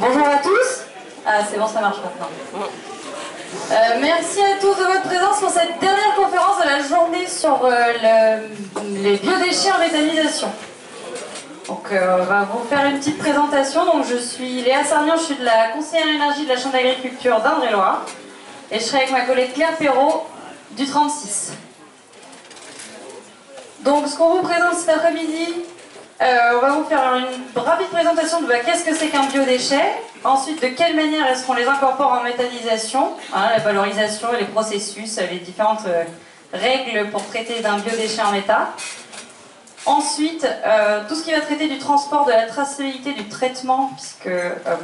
Bonjour à tous. Ah, c'est bon, ça marche maintenant. Merci à tous de votre présence pour cette dernière conférence de la journée sur les biodéchets en méthanisation. Donc, on va vous faire une petite présentation. Donc, je suis Léa Sarnion, je suis de la conseillère énergie de la Chambre d'agriculture d'Indre-et-Loire. Et je serai avec ma collègue Claire Perrault du 36. Donc, ce qu'on vous présente cet après-midi, on va vous faire une rapide présentation de qu'est-ce que c'est qu'un biodéchet. Ensuite, de quelle manière est-ce qu'on les incorpore en méthanisation, la valorisation, les processus, les différentes règles pour traiter d'un biodéchet en méta. Ensuite, tout ce qui va traiter du transport, de la traçabilité, du traitement, puisque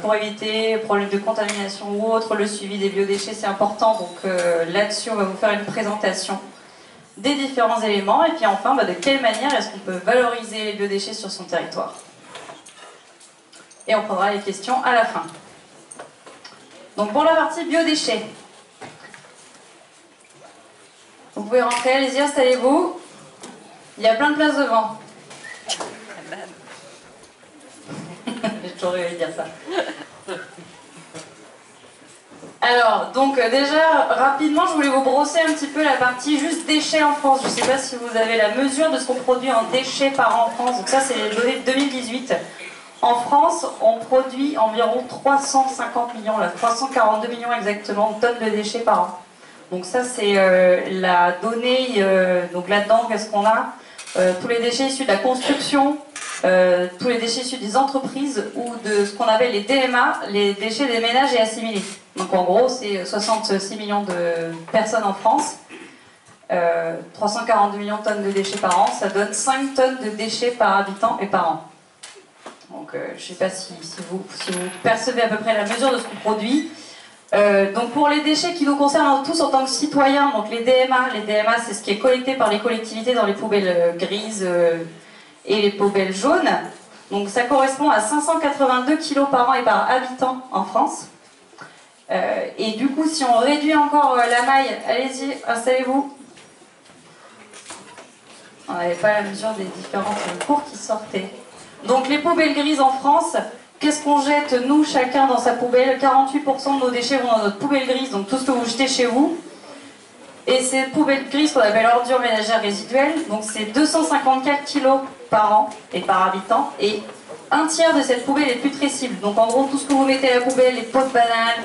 pour éviter problèmes de contamination ou autre, le suivi des biodéchets c'est important. Donc là-dessus, on va vous faire une présentation des différents éléments. Et puis enfin, de quelle manière est-ce qu'on peut valoriser les biodéchets sur son territoire. Et on prendra les questions à la fin. Donc pour la partie biodéchets, vous pouvez rentrer, allez-y, installez-vous. Il y a plein de places devant. J'ai toujours eu à dire ça. Alors, donc déjà, rapidement, je voulais vous brosser un petit peu la partie juste déchets en France. Je ne sais pas si vous avez la mesure de ce qu'on produit en déchets par an en France. Donc ça, c'est les données de 2018. En France, on produit environ 350 millions, 342 millions exactement de tonnes de déchets par an. Donc ça, c'est la donnée. Donc là-dedans, qu'est-ce qu'on a? Tous les déchets issus de la construction, tous les déchets issus des entreprises ou de ce qu'on appelle les DMA, les déchets des ménages et assimilés. Donc en gros, c'est 66 millions de personnes en France, 342 millions de tonnes de déchets par an, ça donne 5 tonnes de déchets par habitant et par an. Donc je ne sais pas si vous percevez à peu près la mesure de ce qu'on produit. Donc pour les déchets qui nous concernent tous en tant que citoyens, donc les DMA c'est ce qui est collecté par les collectivités dans les poubelles grises et les poubelles jaunes. Donc ça correspond à 582 kg par an et par habitant en France. Et du coup, si on réduit encore la maille, allez-y, installez-vous. On n'avait pas la mesure des différentes cours qui sortaient. Donc les poubelles grises en France, qu'est-ce qu'on jette, nous, chacun dans sa poubelle? 48% de nos déchets vont dans notre poubelle grise, donc tout ce que vous jetez chez vous. Et ces poubelles grises qu'on appelle ordures ménagères résiduelles, donc c'est 254 kg par an et par habitant, et un tiers de cette poubelle est putrescible. Donc en gros, tout ce que vous mettez à la poubelle, les pots de banane,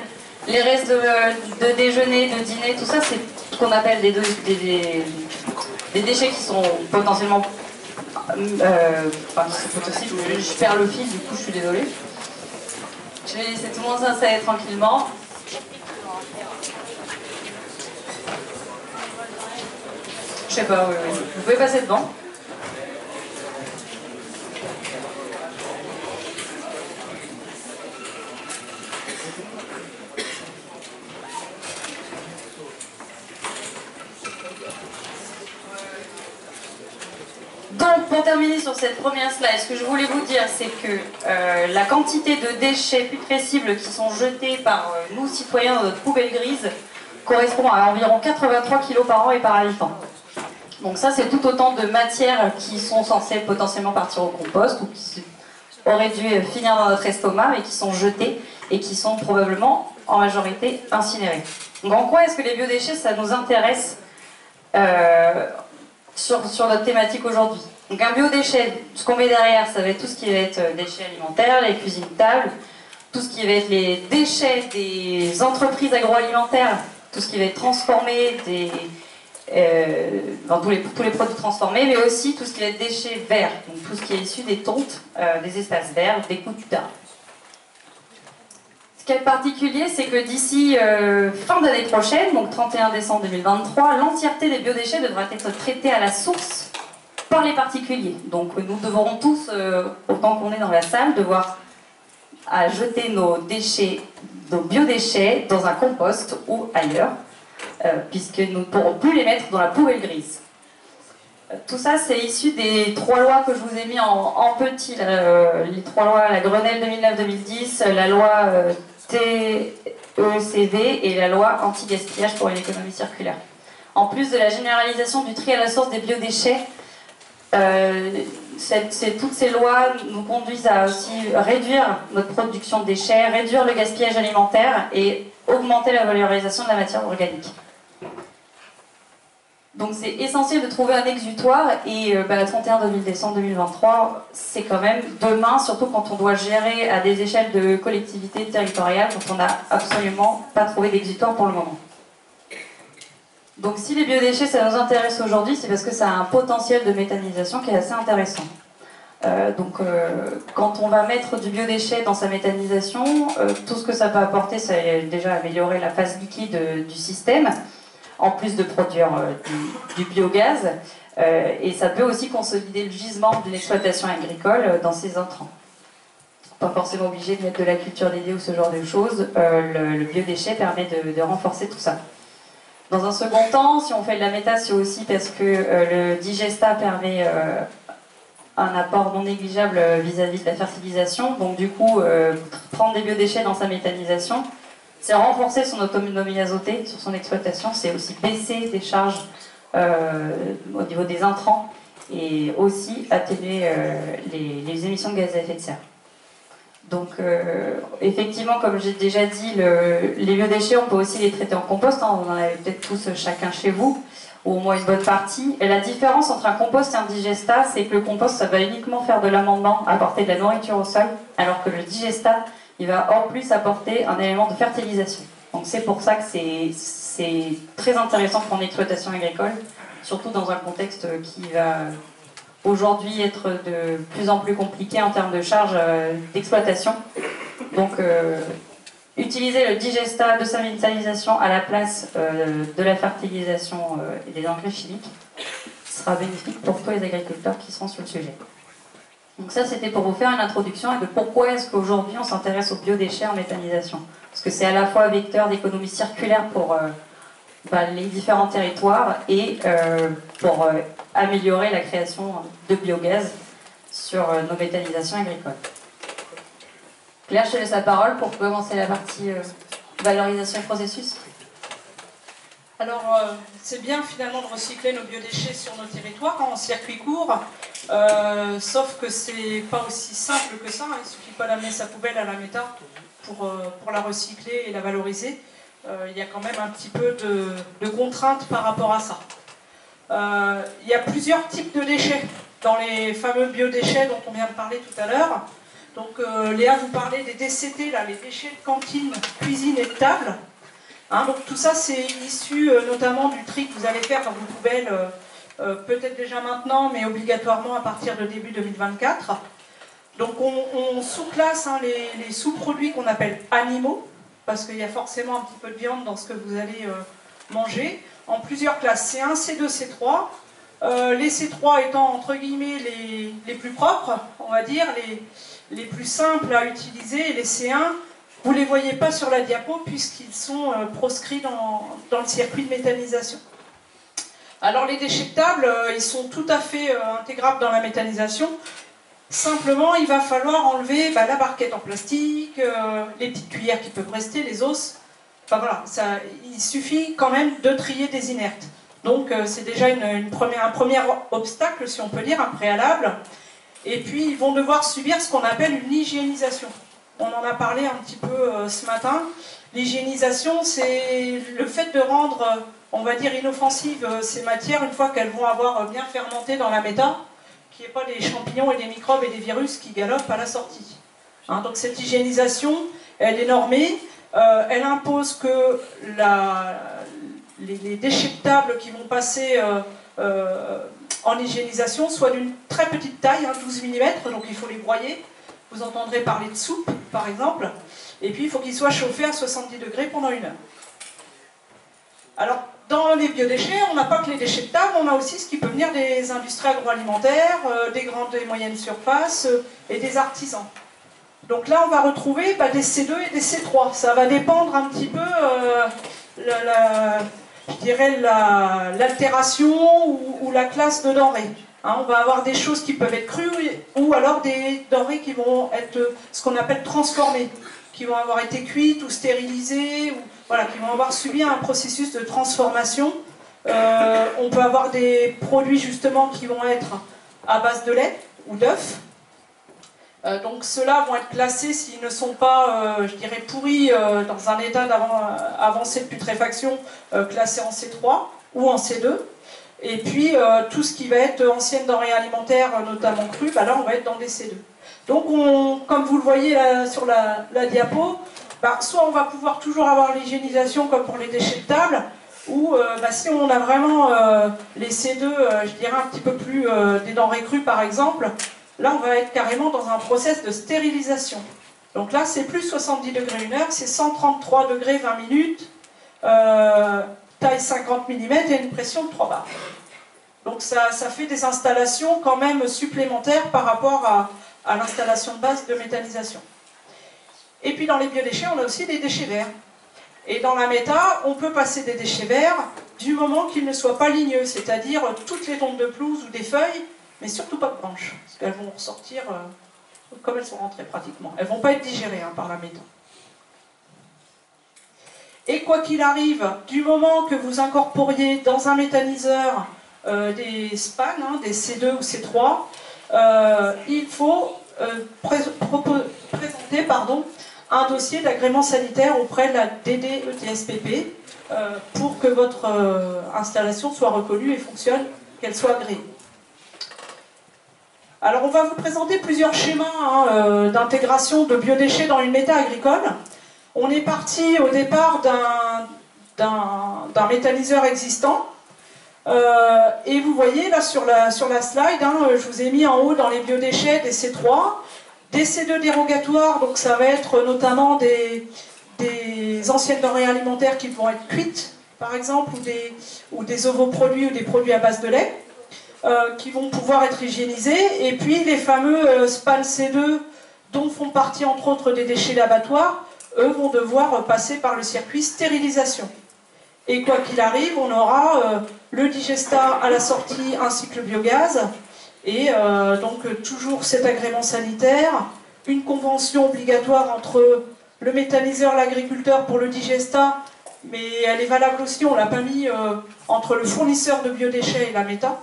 les restes de déjeuner, de dîner, tout ça, c'est ce qu'on appelle des déchets qui sont potentiellement... c'est possible, je perds le fil, du coup je suis désolée. Je vais laisser tout le monde s'installer tranquillement. Je sais pas, oui. Vous pouvez passer devant. Donc, pour terminer sur cette première slide, ce que je voulais vous dire, c'est que la quantité de déchets putrescibles qui sont jetés par nous, citoyens, dans notre poubelle grise, correspond à environ 83 kg par an et par habitant. Donc ça, c'est tout autant de matières qui sont censées potentiellement partir au compost ou qui auraient dû finir dans notre estomac, mais qui sont jetées et qui sont probablement, en majorité, incinérées. Donc en quoi est-ce que les biodéchets, ça nous intéresse sur notre thématique aujourd'hui? Donc un biodéchet, ce qu'on met derrière, ça va être tout ce qui va être déchets alimentaires, les cuisines tables, tout ce qui va être les déchets des entreprises agroalimentaires, tout ce qui va être transformé, tous les produits transformés, mais aussi tout ce qui va être déchets verts, donc tout ce qui est issu des tontes, des espaces verts, des coups d'arbres. Ce qui est particulier, c'est que d'ici fin d'année prochaine, donc 31 décembre 2023, l'entièreté des biodéchets devra être traitée à la source par les particuliers. Donc nous devrons tous, autant qu'on est dans la salle, devoir jeter nos biodéchets dans un compost ou ailleurs, puisque nous ne pourrons plus les mettre dans la poubelle grise. Tout ça, c'est issu des 3 lois que je vous ai mis en petit, les 3 lois, la Grenelle 2009-2010, la loi TECV et la loi anti-gaspillage pour une économie circulaire. En plus de la généralisation du tri à la source des biodéchets, toutes ces lois nous conduisent à aussi réduire notre production de déchets, réduire le gaspillage alimentaire et augmenter la valorisation de la matière organique. Donc c'est essentiel de trouver un exutoire et le 31 décembre 2023, c'est quand même demain, surtout quand on doit gérer à des échelles de collectivités territoriales, dont on n'a absolument pas trouvé d'exutoire pour le moment. Donc si les biodéchets ça nous intéresse aujourd'hui, c'est parce que ça a un potentiel de méthanisation qui est assez intéressant. Quand on va mettre du biodéchet dans sa méthanisation, tout ce que ça peut apporter, c'est déjà améliorer la phase liquide du système, en plus de produire du biogaz, et ça peut aussi consolider le gisement de l'exploitation agricole dans ses intrants. Pas forcément obligé de mettre de la culture dédiée ou ce genre de choses, le biodéchet permet de renforcer tout ça. Dans un second temps, si on fait de la méta, c'est aussi parce que le digestat permet un apport non négligeable vis-à-vis de la fertilisation. Donc du coup, prendre des biodéchets dans sa méthanisation, c'est renforcer son autonomie azotée sur son exploitation, c'est aussi baisser des charges au niveau des intrants et aussi atténuer les émissions de gaz à effet de serre. Donc effectivement, comme j'ai déjà dit, les biodéchets, on peut aussi les traiter en compost, hein, vous en avez peut-être tous chacun chez vous, ou au moins une bonne partie. Et la différence entre un compost et un digestat, c'est que le compost, ça va uniquement faire de l'amendement, apporter de la nourriture au sol, alors que le digestat, il va en plus apporter un élément de fertilisation. Donc c'est pour ça que c'est très intéressant pour une exploitation agricole, surtout dans un contexte qui va aujourd'hui être de plus en plus compliqué en termes de charges d'exploitation. Donc utiliser le digestat de sa méthanisation à la place de la fertilisation et des engrais chimiques sera bénéfique pour tous les agriculteurs qui seront sur le sujet. Donc ça, c'était pour vous faire une introduction et de pourquoi est-ce qu'aujourd'hui on s'intéresse aux biodéchets en méthanisation. Parce que c'est à la fois vecteur d'économie circulaire pour les différents territoires et pour améliorer la création de biogaz sur nos méthanisations agricoles. Claire, je te laisse la parole pour commencer la partie valorisation et processus. Alors, c'est bien finalement de recycler nos biodéchets sur nos territoires en circuit court, sauf que c'est pas aussi simple que ça, hein. Il suffit pas d'amener sa poubelle à la méta pour la recycler et la valoriser. Il y a quand même un petit peu de contraintes par rapport à ça. Il y a plusieurs types de déchets dans les fameux biodéchets dont on vient de parler tout à l'heure. Donc Léa vous parlait des DCT, là, les déchets de cantine, cuisine et de table. Hein, donc tout ça c'est issu notamment du tri que vous allez faire dans vos poubelles, peut-être déjà maintenant, mais obligatoirement à partir de début 2024. Donc on sous-classe les sous-produits qu'on appelle animaux, parce qu'il y a forcément un petit peu de viande dans ce que vous allez manger, en plusieurs classes, C1, C2, C3. Les C3 étant entre guillemets les plus propres, on va dire, les plus simples à utiliser, et les C1, vous ne les voyez pas sur la diapo puisqu'ils sont proscrits dans le circuit de méthanisation. Alors les déchets de table, ils sont tout à fait intégrables dans la méthanisation. Simplement, il va falloir enlever la barquette en plastique, les petites cuillères qui peuvent rester, les os. Enfin voilà, il suffit quand même de trier des inertes. Donc c'est déjà un premier obstacle, si on peut dire, un préalable. Et puis ils vont devoir subir ce qu'on appelle une hygiénisation. On en a parlé un petit peu ce matin. L'hygiénisation, c'est le fait de rendre, on va dire, inoffensives ces matières une fois qu'elles vont avoir bien fermenté dans la méta, qu'il n'y ait pas des champignons et des microbes et des virus qui galopent à la sortie. Hein, donc cette hygiénisation, elle est normée, elle impose que les déchets de table qui vont passer en hygiénisation soient d'une très petite taille, 12 mm, donc il faut les broyer. Vous entendrez parler de soupe, par exemple, et puis il faut qu'ils soient chauffés à 70 degrés pendant 1 heure. Alors, dans les biodéchets, on n'a pas que les déchets de table, on a aussi ce qui peut venir des industries agroalimentaires, des grandes et moyennes surfaces et des artisans. Donc là, on va retrouver des C2 et des C3. Ça va dépendre un petit peu, je dirais, l'altération ou la classe de denrées. Hein, on va avoir des choses qui peuvent être crues ou alors des denrées qui vont être ce qu'on appelle transformées, qui vont avoir été cuites ou stérilisées, ou, voilà, qui vont avoir subi un processus de transformation. On peut avoir des produits justement qui vont être à base de lait, ou d'œufs. Donc ceux-là vont être classés s'ils ne sont pas, je dirais, pourris dans un état avancé de putréfaction, classés en C3 ou en C2. Et puis tout ce qui va être ancienne denrée alimentaire, notamment crue, bah là on va être dans des C2. Donc comme vous le voyez là, sur la diapo, bah, soit on va pouvoir toujours avoir l'hygiénisation comme pour les déchets de table, ou bah, si on a vraiment les C2, je dirais un petit peu plus des denrées crues par exemple, là on va être carrément dans un process de stérilisation. Donc là c'est plus 70 degrés 1 heure, c'est 133 degrés 20 minutes, taille 50 mm et une pression de 3 bars. Donc ça fait des installations quand même supplémentaires par rapport à l'installation de base de méthanisation. Et puis dans les biodéchets, on a aussi des déchets verts. Et dans la méta, on peut passer des déchets verts du moment qu'ils ne soient pas ligneux, c'est-à-dire toutes les tombes de pelouse ou des feuilles, mais surtout pas de branches, parce qu'elles vont ressortir comme elles sont rentrées pratiquement. Elles ne vont pas être digérées par la méta. Et quoi qu'il arrive, du moment que vous incorporiez dans un méthaniseur des SPAN, des C2 ou C3, il faut présenter un dossier d'agrément sanitaire auprès de la DDETSPP pour que votre installation soit reconnue et fonctionne, qu'elle soit agréée. Alors on va vous présenter plusieurs schémas d'intégration de biodéchets dans une méta agricole. On est parti au départ d'un méthaniseur existant. Et vous voyez là sur la slide, je vous ai mis en haut dans les biodéchets des C3, des C2 dérogatoires, donc ça va être notamment des anciennes denrées alimentaires qui vont être cuites, par exemple, ou des ovoproduits ou des produits à base de lait, qui vont pouvoir être hygiénisés, et puis les fameux SPAN C2 dont font partie entre autres des déchets d'abattoir, eux vont devoir passer par le circuit stérilisation. Et quoi qu'il arrive, on aura le digestat à la sortie ainsi que le biogaz, et donc toujours cet agrément sanitaire, une convention obligatoire entre le méthaniseur, l'agriculteur pour le digestat, mais elle est valable aussi, on ne l'a pas mis entre le fournisseur de biodéchets et la méta,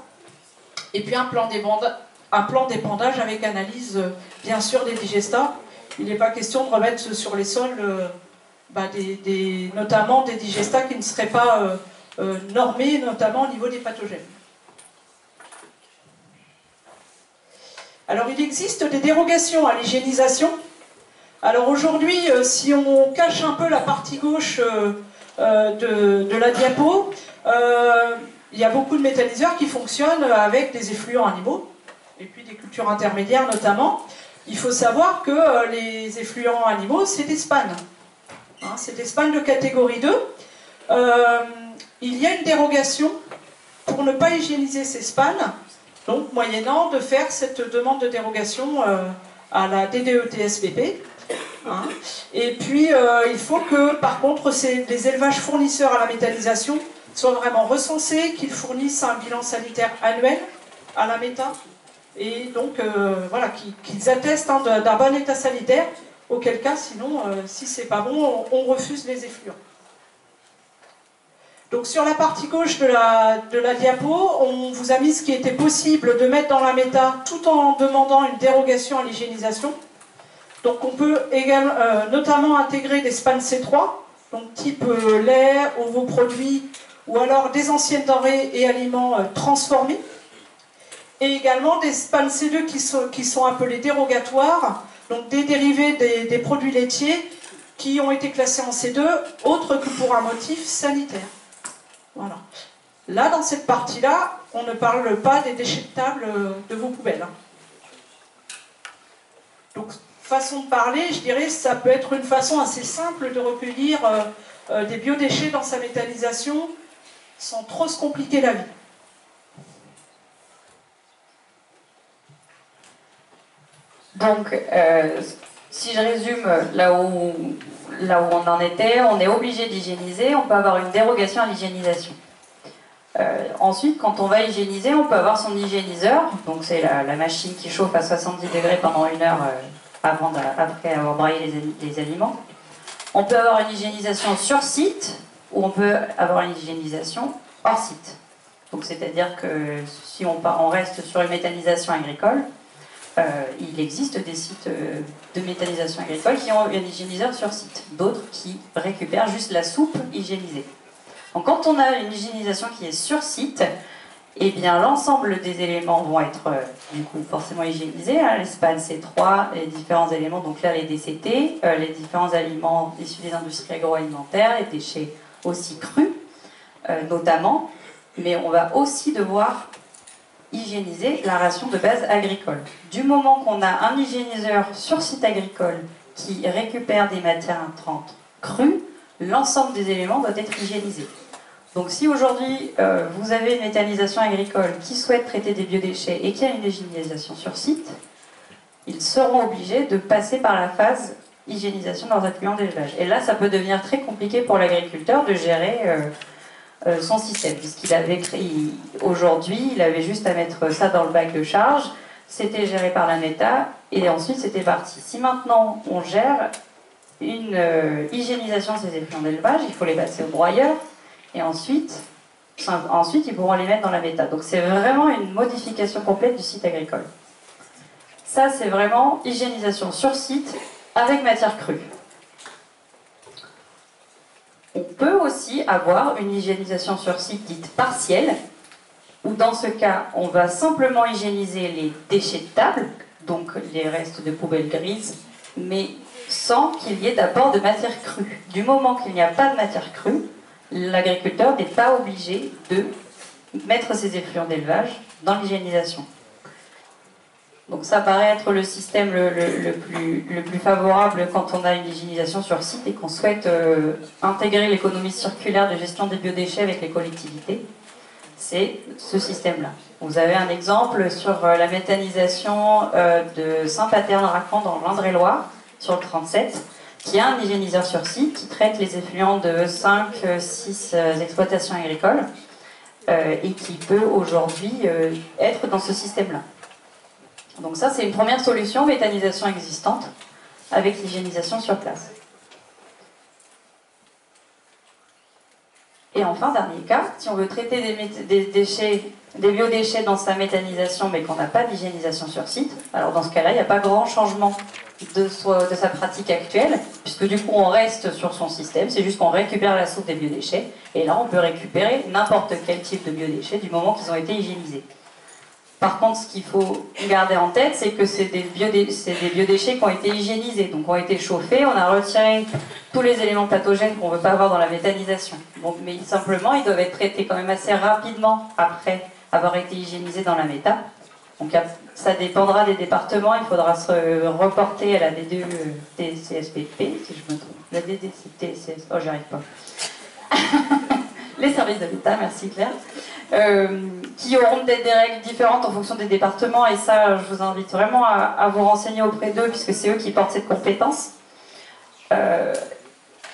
et puis un plan d'épandage avec analyse bien sûr des digestats. Il n'est pas question de remettre sur les sols notamment des digestats qui ne seraient pas normés, notamment au niveau des pathogènes. Alors il existe des dérogations à l'hygiénisation. Alors aujourd'hui, si on cache un peu la partie gauche de la diapo, il y a beaucoup de méthaniseurs qui fonctionnent avec des effluents animaux, et puis des cultures intermédiaires notamment. Il faut savoir que les effluents animaux, c'est des SPAN. C'est des SPAN de catégorie 2. Il y a une dérogation pour ne pas hygiéniser ces SPAN, donc moyennant de faire cette demande de dérogation à la DDETSPP. Et puis il faut que par contre les élevages fournisseurs à la méthanisation soient vraiment recensés, qu'ils fournissent un bilan sanitaire annuel à la méta, et donc voilà, qu'ils attestent d'un bon état sanitaire, auquel cas sinon si c'est pas bon on refuse les effluents. Donc sur la partie gauche de la diapo, on vous a mis ce qui était possible de mettre dans la méta tout en demandant une dérogation à l'hygiénisation. Donc on peut également, notamment intégrer des SPAN C3, donc type lait, ovoproduits, ou alors des anciennes denrées et aliments transformés. Et également des SPAN C2 qui sont appelés dérogatoires, donc des dérivés des produits laitiers qui ont été classés en C2, autre que pour un motif sanitaire. Voilà. Là, dans cette partie-là, on ne parle pas des déchets de table de vos poubelles. Donc, façon de parler, je dirais, ça peut être une façon assez simple de recueillir des biodéchets dans sa méthanisation sans trop se compliquer la vie. Donc, si je résume là où on en était, on est obligé d'hygiéniser, on peut avoir une dérogation à l'hygiénisation. Ensuite, quand on va hygiéniser, on peut avoir son hygiéniseur, donc c'est la machine qui chauffe à 70 degrés pendant 1 heure après avoir braillé les aliments. On peut avoir une hygiénisation sur site, ou on peut avoir une hygiénisation hors site. Donc c'est-à-dire que si on reste sur une méthanisation agricole, il existe des sites de méthanisation agricole qui ont un hygiéniseur sur site, d'autres qui récupèrent juste la soupe hygiénisée. Donc quand on a une hygiénisation qui est sur site, eh bien l'ensemble des éléments vont être du coup forcément hygiénisés, hein, les SPAN C3, les différents éléments, donc là les DCT, les différents aliments issus des industries agroalimentaires, les déchets aussi crus notamment, mais on va aussi devoir hygiéniser la ration de base agricole. Du moment qu'on a un hygiéniseur sur site agricole qui récupère des matières entrantes crues, l'ensemble des éléments doit être hygiénisé. Donc si aujourd'hui vous avez une méthanisation agricole qui souhaite traiter des biodéchets et qui a une hygiénisation sur site, ils seront obligés de passer par la phase hygiénisation de leurs affluents d'élevage. Et là, ça peut devenir très compliqué pour l'agriculteur de gérer son système, puisqu'il avait créé, aujourd'hui, il avait juste à mettre ça dans le bac de charge, c'était géré par la META, et ensuite c'était parti. Si maintenant on gère une hygiénisation de ces effluents d'élevage, il faut les passer au broyeur, et ensuite ils pourront les mettre dans la META. Donc c'est vraiment une modification complète du site agricole. Ça, c'est vraiment hygiénisation sur site avec matière crue. On peut aussi avoir une hygiénisation sur site dite partielle, où dans ce cas, on va simplement hygiéniser les déchets de table, donc les restes de poubelles grises, mais sans qu'il y ait d'apport de matière crue. Du moment qu'il n'y a pas de matière crue, l'agriculteur n'est pas obligé de mettre ses effluents d'élevage dans l'hygiénisation. Donc ça paraît être le système le plus favorable quand on a une hygiénisation sur site et qu'on souhaite intégrer l'économie circulaire de gestion des biodéchets avec les collectivités. C'est ce système-là. Vous avez un exemple sur la méthanisation de Saint-Paterne-Racan dans l'Indre-et-Loire, sur le 37, qui a un hygiéniseur sur site qui traite les effluents de 5-6 exploitations agricoles et qui peut aujourd'hui être dans ce système-là. Donc ça, c'est une première solution, méthanisation existante, avec l'hygiénisation sur place. Et enfin, dernier cas, si on veut traiter des biodéchets dans sa méthanisation, mais qu'on n'a pas d'hygiénisation sur site, alors dans ce cas-là, il n'y a pas grand changement de sa pratique actuelle, puisque du coup, on reste sur son système, c'est juste qu'on récupère la soupe des biodéchets, et là, on peut récupérer n'importe quel type de biodéchets du moment qu'ils ont été hygiénisés. Par contre, ce qu'il faut garder en tête, c'est que c'est des biodéchets qui ont été hygiénisés, donc ont été chauffés, on a retiré tous les éléments pathogènes qu'on ne veut pas avoir dans la méthanisation. Donc, mais simplement, ils doivent être traités quand même assez rapidement après avoir été hygiénisés dans la méta. Donc ça dépendra des départements, il faudra se reporter à la DDE-TCSPP, si je me trompe. La DDE-TCS... Oh, j'y arrive pas. Les services de l'État, merci Claire. Qui auront peut-être des règles différentes en fonction des départements, et ça, je vous invite vraiment à vous renseigner auprès d'eux, puisque c'est eux qui portent cette compétence.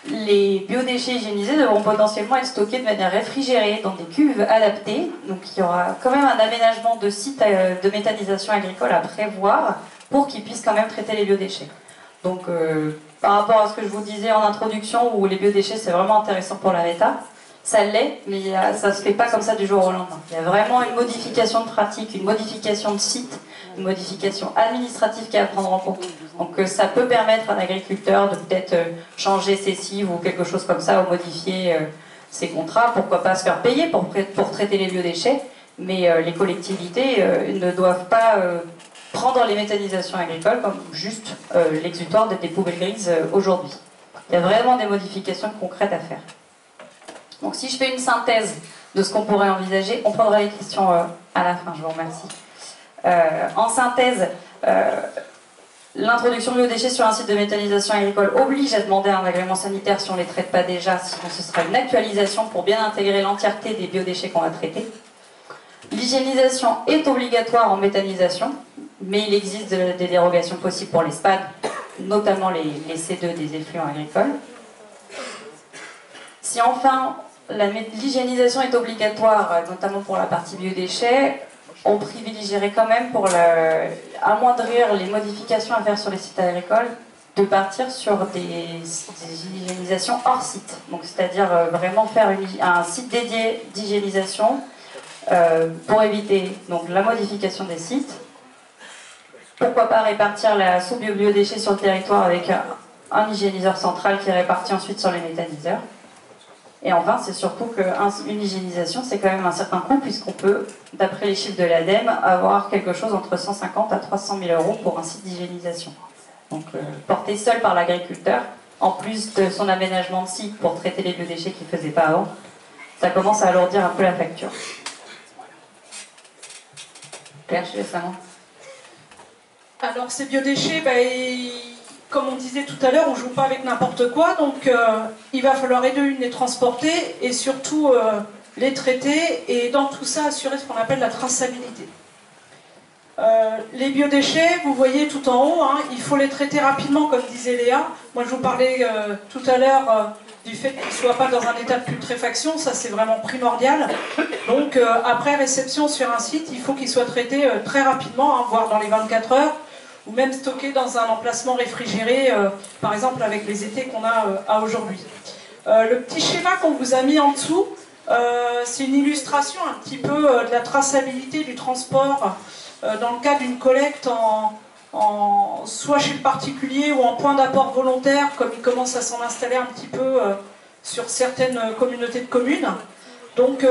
Les biodéchets hygiénisés devront potentiellement être stockés de manière réfrigérée dans des cuves adaptées, donc il y aura quand même un aménagement de site de méthanisation agricole à prévoir pour qu'ils puissent quand même traiter les biodéchets. Donc par rapport à ce que je vous disais en introduction, où les biodéchets c'est vraiment intéressant pour la méta, ça l'est, mais ça ne se fait pas comme ça du jour au lendemain. Il y a vraiment une modification de pratique, une modification de site, une modification administrative qui est à prendre en compte. Donc ça peut permettre à un agriculteur de peut-être changer ses cives ou quelque chose comme ça, ou modifier ses contrats, pourquoi pas se faire payer pour traiter les biodéchets, mais les collectivités ne doivent pas prendre les méthanisations agricoles comme juste l'exutoire des poubelles grises aujourd'hui. Il y a vraiment des modifications concrètes à faire. Donc si je fais une synthèse de ce qu'on pourrait envisager, on prendra les questions à la fin, je vous remercie. En synthèse, l'introduction de biodéchets sur un site de méthanisation agricole oblige à demander un agrément sanitaire si on ne les traite pas déjà, sinon ce sera une actualisation pour bien intégrer l'entièreté des biodéchets qu'on va traiter. L'hygiénisation est obligatoire en méthanisation, mais il existe des dérogations possibles pour les SPAD, notamment les C2 des effluents agricoles. Si enfin l'hygiénisation est obligatoire, notamment pour la partie biodéchets, on privilégierait quand même pour amoindrir les modifications à faire sur les sites agricoles, de partir sur des hygiénisations hors site. Donc c'est-à-dire vraiment faire un site dédié d'hygiénisation pour éviter donc la modification des sites Pourquoi pas répartir la soupe biodéchets sur le territoire avec un hygiéniseur central qui répartit ensuite sur les méthaniseurs. Et enfin, c'est surtout qu'une hygiénisation, c'est quand même un certain coût, puisqu'on peut, d'après les chiffres de l'ADEME, avoir quelque chose entre 150 à 300 000 euros pour un site d'hygiénisation. Donc, porté seul par l'agriculteur, en plus de son aménagement de site pour traiter les biodéchets qu'il ne faisait pas avant, ça commence à alourdir un peu la facture. Claire, je laisse la main. Alors ces biodéchets, comme on disait tout à l'heure, on ne joue pas avec n'importe quoi, donc il va falloir les transporter et surtout les traiter et dans tout ça assurer ce qu'on appelle la traçabilité. Les biodéchets, vous voyez tout en haut, hein, il faut les traiter rapidement comme disait Léa. Moi je vous parlais tout à l'heure du fait qu'ils ne soient pas dans un état de putréfaction, ça c'est vraiment primordial. Donc après réception sur un site, il faut qu'ils soient traités très rapidement, hein, voire dans les 24 heures. Ou même stockés dans un emplacement réfrigéré, par exemple avec les étés qu'on a à aujourd'hui. Le petit schéma qu'on vous a mis en dessous, c'est une illustration un petit peu de la traçabilité du transport dans le cas d'une collecte soit chez le particulier ou en point d'apport volontaire, comme il commence à s'en installer un petit peu sur certaines communautés de communes. Donc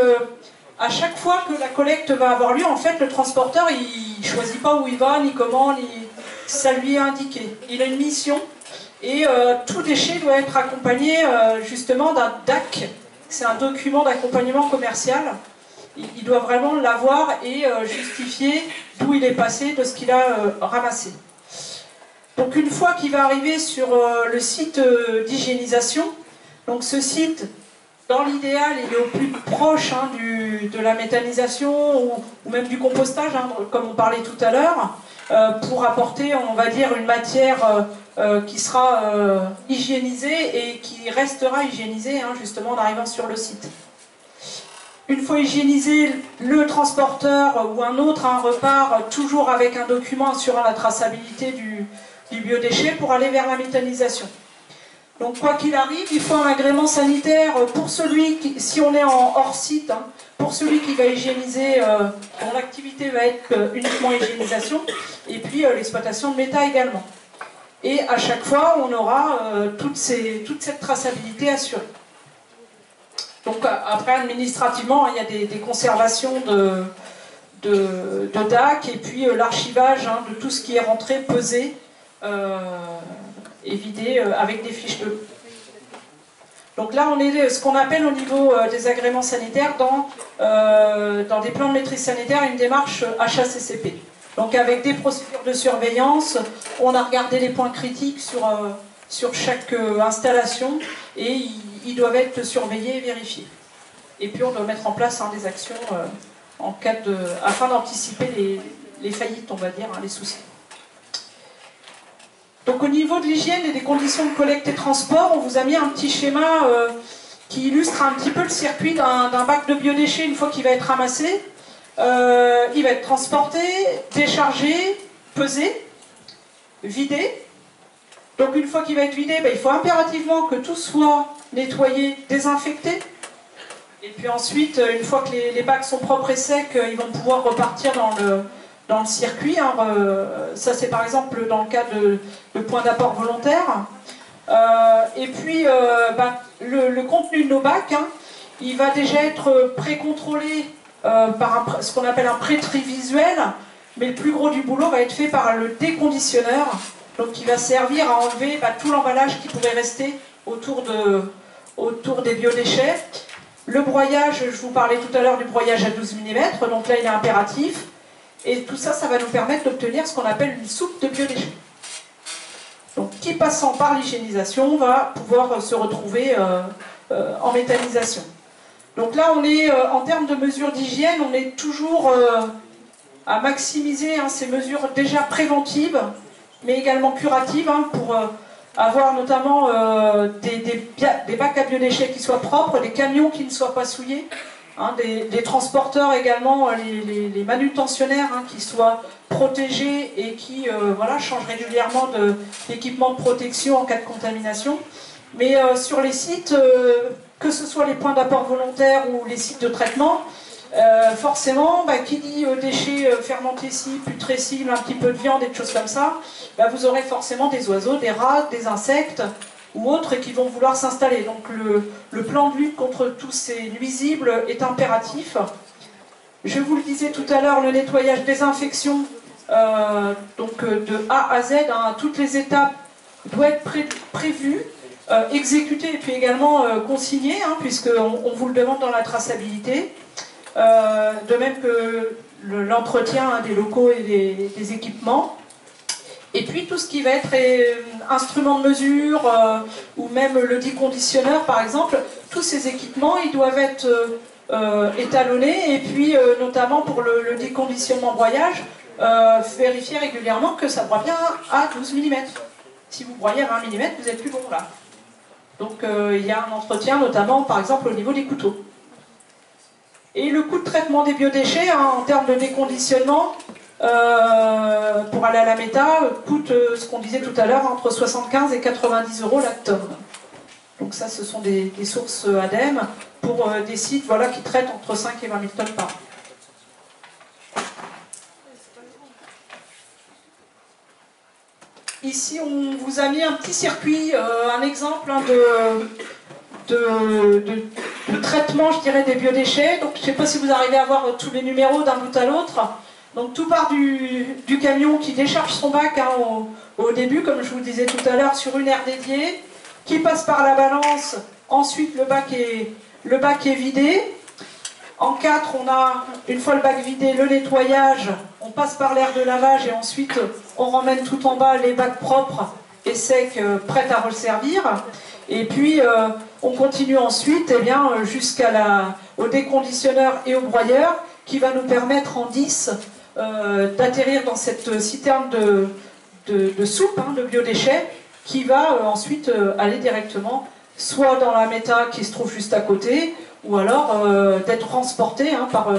à chaque fois que la collecte va avoir lieu, en fait, le transporteur, il ne choisit pas où il va, ni comment, ça lui est indiqué. Il a une mission et tout déchet doit être accompagné justement d'un DAC. C'est un document d'accompagnement commercial. Il doit vraiment l'avoir et justifier d'où il est passé, de ce qu'il a ramassé. Donc une fois qu'il va arriver sur le site d'hygiénisation, donc ce site, dans l'idéal, il est au plus proche hein, de la méthanisation ou même du compostage, hein, comme on parlait tout à l'heure, pour apporter, on va dire, une matière qui sera hygiénisée et qui restera hygiénisée, hein, justement, en arrivant sur le site. Une fois hygiénisé, le transporteur ou un autre repart toujours avec un document assurant la traçabilité du biodéchet pour aller vers la méthanisation. Donc quoi qu'il arrive, il faut un agrément sanitaire pour celui qui, si on est en hors site, hein, pour celui qui va hygiéniser, dont l'activité va être uniquement hygiénisation, et puis l'exploitation de méta également. Et à chaque fois, on aura toute cette traçabilité assurée. Donc après, administrativement, il y a des conservations de DAC, et puis l'archivage hein, de tout ce qui est rentré, pesé, et vidé avec des fiches de l'eau. Donc là, on est ce qu'on appelle au niveau des agréments sanitaires dans des plans de maîtrise sanitaire, une démarche HACCP. Donc avec des procédures de surveillance, on a regardé les points critiques sur chaque installation et ils doivent être surveillés et vérifiés. Et puis on doit mettre en place hein, des actions afin d'anticiper les faillites, on va dire, hein, les soucis. Donc au niveau de l'hygiène et des conditions de collecte et transport, on vous a mis un petit schéma qui illustre un petit peu le circuit d'un bac de biodéchets une fois qu'il va être ramassé. Il va être transporté, déchargé, pesé, vidé. Donc une fois qu'il va être vidé, il faut impérativement que tout soit nettoyé, désinfecté. Et puis ensuite, une fois que les bacs sont propres et secs, ils vont pouvoir repartir dans le circuit. Hein. Ça c'est par exemple dans le cas de points d'apport volontaire. Et puis le contenu de nos bacs, hein, il va déjà être précontrôlé par ce qu'on appelle un pré-tri visuel, mais le plus gros du boulot va être fait par le déconditionneur, donc qui va servir à enlever tout l'emballage qui pourrait rester autour des biodéchets. Le broyage, je vous parlais tout à l'heure du broyage à 12 mm, donc là il est impératif. Et tout ça, ça va nous permettre d'obtenir ce qu'on appelle une soupe de biodéchets. Donc qui passant par l'hygiénisation va pouvoir se retrouver en méthanisation. Donc là, on est en termes de mesures d'hygiène, on est toujours à maximiser hein, ces mesures déjà préventives, mais également curatives, hein, pour avoir notamment des bacs à biodéchets qui soient propres, des camions qui ne soient pas souillés, hein, des transporteurs également, les manutentionnaires hein, qui soient protégés et qui voilà, changent régulièrement d'équipement de protection en cas de contamination. Mais sur les sites, que ce soit les points d'apport volontaire ou les sites de traitement, Forcément, qui dit déchets fermentés ci, putrescibles, un petit peu de viande et des choses comme ça, vous aurez forcément des oiseaux, des rats, des insectes ou autres qui vont vouloir s'installer. Donc le plan de lutte contre tous ces nuisibles est impératif. Je vous le disais tout à l'heure, le nettoyage, désinfection, donc de A à Z, à toutes les étapes, doit être prévu, exécuté et puis également consigné, puisqu'on vous le demande dans la traçabilité. De même que l'entretien des locaux et des équipements. Et puis tout ce qui va être instrument de mesure ou même le déconditionneur par exemple, tous ces équipements ils doivent être étalonnés et puis notamment pour le déconditionnement broyage, vérifier régulièrement que ça broie bien à 12 mm. Si vous broyez à 20 mm, vous n'êtes plus bon là. Donc il y a un entretien notamment par exemple au niveau des couteaux. Et le coût de traitement des biodéchets, en termes de déconditionnement, pour aller à la méta, coûte, ce qu'on disait tout à l'heure, entre 75 et 90 € la tonne. Donc ça, ce sont des sources ADEME pour des sites qui traitent entre 5 et 20 000 tonnes par an. Ici, on vous a mis un petit circuit, un exemple de traitement, je dirais, des biodéchets. Donc, je ne sais pas si vous arrivez à voir tous les numéros d'un bout à l'autre. Donc, tout part du camion qui décharge son bac au début, comme je vous le disais tout à l'heure, sur une aire dédiée, qui passe par la balance. Ensuite, le bac est vidé. En 4, on a, une fois le bac vidé, le nettoyage. On passe par l'aire de lavage et ensuite, on ramène tout en bas les bacs propres et secs, prêts à resservir. Et puis, on continue ensuite jusqu'au déconditionneur et au broyeur qui va nous permettre en 10 d'atterrir dans cette citerne de soupe, de biodéchets, qui va ensuite aller directement soit dans la méta qui se trouve juste à côté, ou alors d'être transporté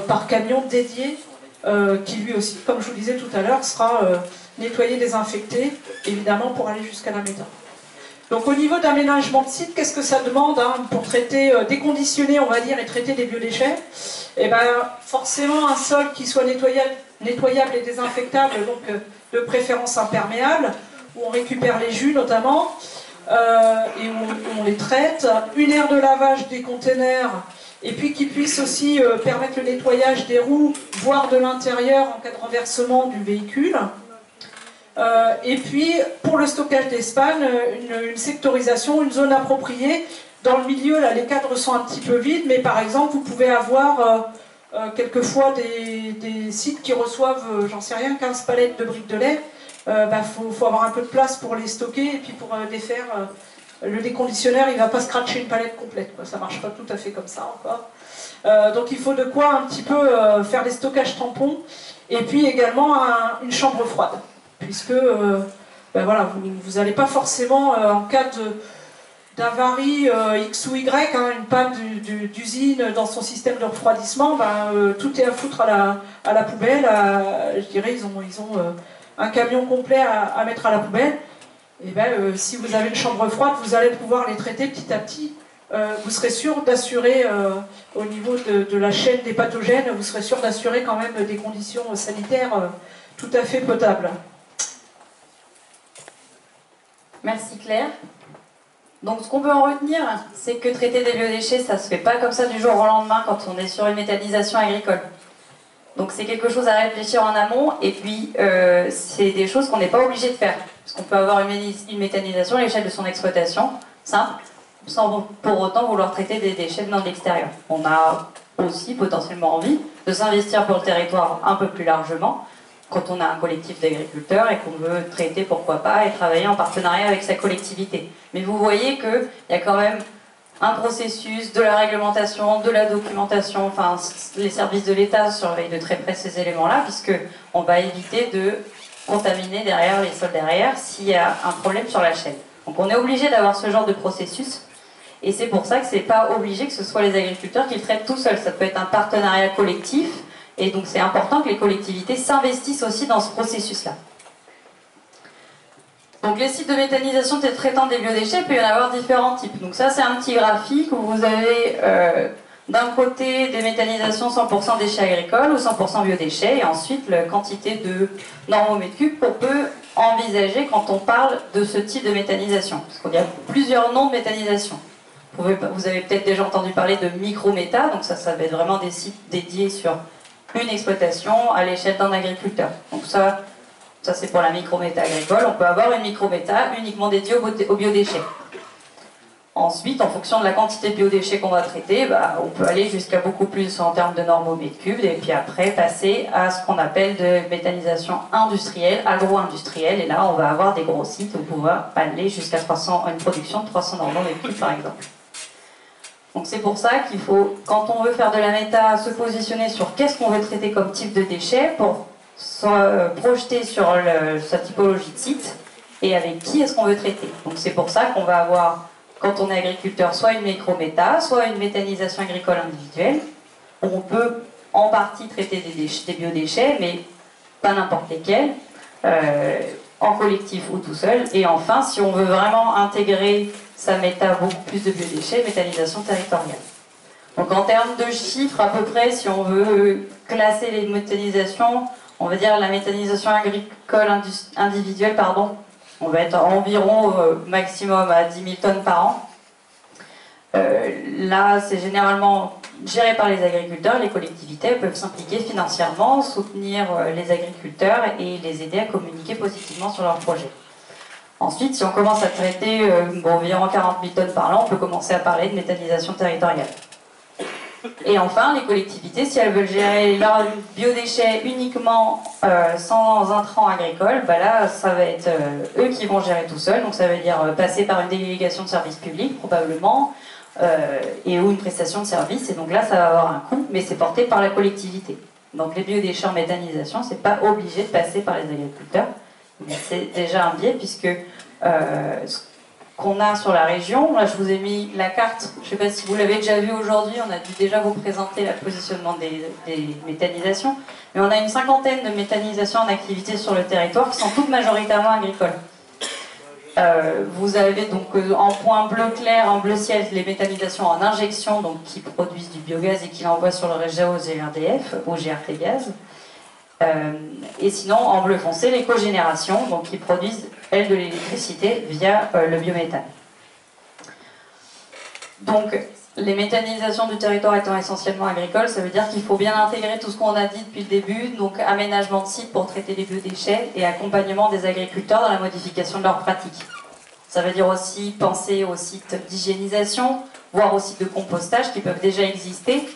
par camion dédié qui lui aussi, comme je vous le disais tout à l'heure, sera nettoyé, désinfecté, évidemment pour aller jusqu'à la méta. Donc au niveau d'aménagement de site, qu'est-ce que ça demande pour traiter, déconditionner, on va dire, et traiter des biodéchets? Et forcément un sol qui soit nettoyable et désinfectable, donc de préférence imperméable, où on récupère les jus notamment, et où on les traite, une aire de lavage des containers, et puis qui puisse aussi permettre le nettoyage des roues, voire de l'intérieur en cas de renversement du véhicule. Et puis, pour le stockage d'espagne, une sectorisation, une zone appropriée. Dans le milieu, là, les cadres sont un petit peu vides, mais par exemple, vous pouvez avoir quelquefois des sites qui reçoivent, j'en sais rien, 15 palettes de briques de lait. Faut avoir un peu de place pour les stocker et puis pour défaire. Le déconditionneur, il ne va pas scratcher une palette complète, quoi. Ça ne marche pas tout à fait comme ça encore. Donc il faut de quoi un petit peu faire des stockages tampons et puis également une chambre froide. Puisque vous n'allez pas forcément, en cas d'avarie X ou Y, une panne d'usine dans son système de refroidissement, tout est à foutre à la poubelle. Je dirais, ils ont un camion complet à mettre à la poubelle. Et si vous avez une chambre froide, vous allez pouvoir les traiter petit à petit. Vous serez sûr d'assurer, au niveau de la chaîne des pathogènes, vous serez sûr d'assurer quand même des conditions sanitaires tout à fait potables. Merci Claire. Donc ce qu'on peut en retenir, c'est que traiter des biodéchets, ça ne se fait pas comme ça du jour au lendemain quand on est sur une méthanisation agricole. Donc c'est quelque chose à réfléchir en amont, et puis c'est des choses qu'on n'est pas obligé de faire. Parce qu'on peut avoir une méthanisation à l'échelle de son exploitation, simple, sans pour autant vouloir traiter des déchets venant de l'extérieur. On a aussi potentiellement envie de s'investir pour le territoire un peu plus largement, quand on a un collectif d'agriculteurs et qu'on veut traiter, pourquoi pas, et travailler en partenariat avec sa collectivité. Mais vous voyez qu'il y a quand même un processus, de la réglementation, de la documentation, enfin les services de l'État surveillent de très près ces éléments-là, puisqu'on va éviter de contaminer derrière les sols derrière s'il y a un problème sur la chaîne. Donc on est obligé d'avoir ce genre de processus, et c'est pour ça que c'est pas obligé que ce soit les agriculteurs qui le traitent tout seuls. Ça peut être un partenariat collectif, et donc c'est important que les collectivités s'investissent aussi dans ce processus-là. Donc les sites de méthanisation traitant des biodéchets, il peut y en avoir différents types. Donc ça c'est un petit graphique où vous avez d'un côté des méthanisations 100% déchets agricoles ou 100% biodéchets, et ensuite la quantité de normes au mètre cube qu'on peut envisager quand on parle de ce type de méthanisation. Parce qu'il y a plusieurs noms de méthanisation. Vous avez peut-être déjà entendu parler de micro-méta, donc ça va être vraiment des sites dédiés sur une exploitation à l'échelle d'un agriculteur. Donc ça c'est pour la micro-méta agricole. On peut avoir une micro-méta uniquement dédiée aux biodéchets. Ensuite, en fonction de la quantité de biodéchets qu'on va traiter, on peut aller jusqu'à beaucoup plus en termes de normes au mètre cube, et puis après passer à ce qu'on appelle de méthanisation industrielle, agro-industrielle, et là on va avoir des gros sites où on va aller jusqu'à une production de 300 normes au mètre cube par exemple. Donc c'est pour ça qu'il faut, quand on veut faire de la méta, se positionner sur qu'est-ce qu'on veut traiter comme type de déchets pour se projeter sur sa typologie de site et avec qui est-ce qu'on veut traiter. Donc c'est pour ça qu'on va avoir, quand on est agriculteur, soit une micro-méta, soit une méthanisation agricole individuelle. On peut en partie traiter des biodéchets, mais pas n'importe lesquels, en collectif ou tout seul. Et enfin, si on veut vraiment intégrer sa méta beaucoup plus de biodéchets, méthanisation territoriale. Donc en termes de chiffres, à peu près, si on veut classer les méthanisations, on va dire la méthanisation agricole individuelle, on va être environ maximum à 10 000 tonnes par an. Là, c'est généralement géré par les agriculteurs. Les collectivités peuvent s'impliquer financièrement, soutenir les agriculteurs et les aider à communiquer positivement sur leurs projets. Ensuite, si on commence à traiter environ 40 000 tonnes par an, on peut commencer à parler de méthanisation territoriale. Et enfin, les collectivités, si elles veulent gérer leurs biodéchets uniquement sans intrants agricoles, là, ça va être eux qui vont gérer tout seuls. Donc ça veut dire passer par une délégation de service public, probablement, ou une prestation de service. Et donc là, ça va avoir un coût, mais c'est porté par la collectivité. Donc les biodéchets en méthanisation, c'est pas obligé de passer par les agriculteurs. Mais c'est déjà un biais, puisque ce qu'on a sur la région, là je vous ai mis la carte, je ne sais pas si vous l'avez déjà vu aujourd'hui, on a dû déjà vous présenter le positionnement des méthanisations, mais on a une cinquantaine de méthanisations en activité sur le territoire qui sont toutes majoritairement agricoles. Vous avez donc en point bleu clair, en bleu ciel, les méthanisations en injection, donc qui produisent du biogaz et qui l'envoient sur le réseau au GRDF, au GRT Gaz. Et sinon, en bleu foncé, les cogénérations, donc qui produisent, elles, de l'électricité via le biométhane. Donc, les méthanisations du territoire étant essentiellement agricoles, ça veut dire qu'il faut bien intégrer tout ce qu'on a dit depuis le début, donc aménagement de sites pour traiter les biodéchets et accompagnement des agriculteurs dans la modification de leurs pratiques. Ça veut dire aussi penser aux sites d'hygiénisation, voire aux sites de compostage qui peuvent déjà exister,